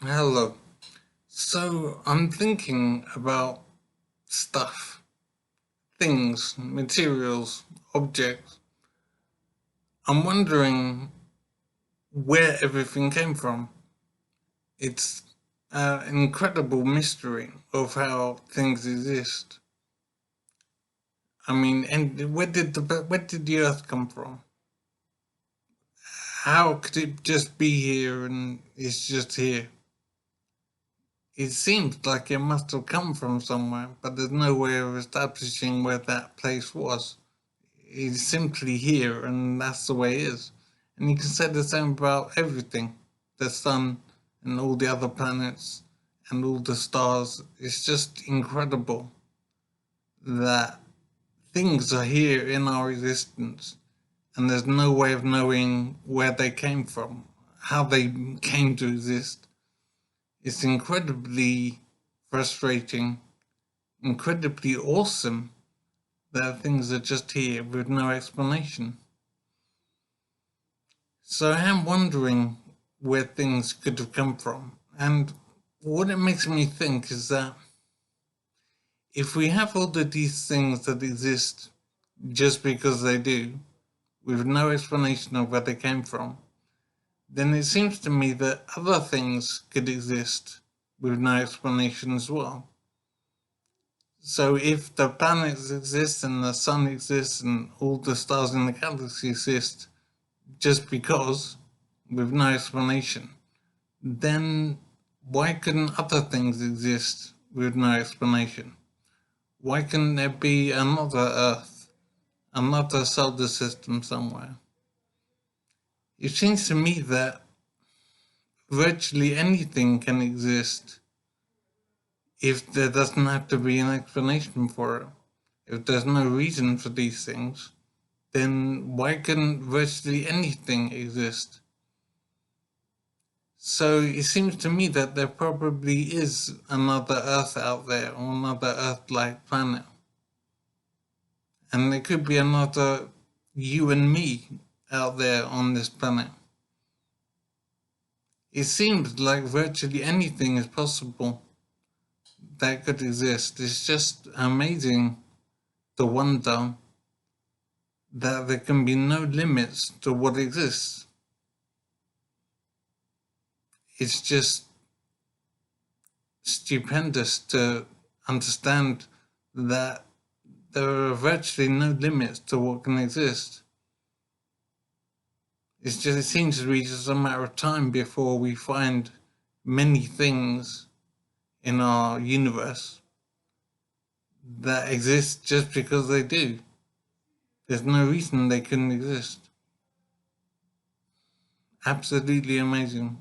Hello. So I'm thinking about stuff, things, materials, objects. I'm wondering where everything came from. It's an incredible mystery of how things exist. I mean, and where did the Earth come from? How could it just be here and it's just here? It seems like it must have come from somewhere, but there's no way of establishing where that place was. It's simply here, and that's the way it is. And you can say the same about everything, the sun and all the other planets and all the stars. It's just incredible that things are here in our existence, and there's no way of knowing where they came from, how they came to exist. It's incredibly frustrating, incredibly awesome that things are just here with no explanation. So I am wondering where things could have come from. And what it makes me think is that if we have all of these things that exist just because they do, with no explanation of where they came from, then it seems to me that other things could exist with no explanation as well. So if the planets exist and the sun exists and all the stars in the galaxy exist just because, with no explanation, then why couldn't other things exist with no explanation? Why couldn't there be another Earth, another solar system somewhere? It seems to me that virtually anything can exist if there doesn't have to be an explanation for it. If there's no reason for these things, then why couldn't virtually anything exist? So it seems to me that there probably is another Earth out there, or another Earth-like planet. And there could be another you and me out there on this planet. It seems like virtually anything is possible that could exist. It's just amazing to wonder that there can be no limits to what exists. It's just stupendous to understand that there are virtually no limits to what can exist. It seems to be just a matter of time before we find many things in our universe that exist just because they do. There's no reason they couldn't exist. Absolutely amazing.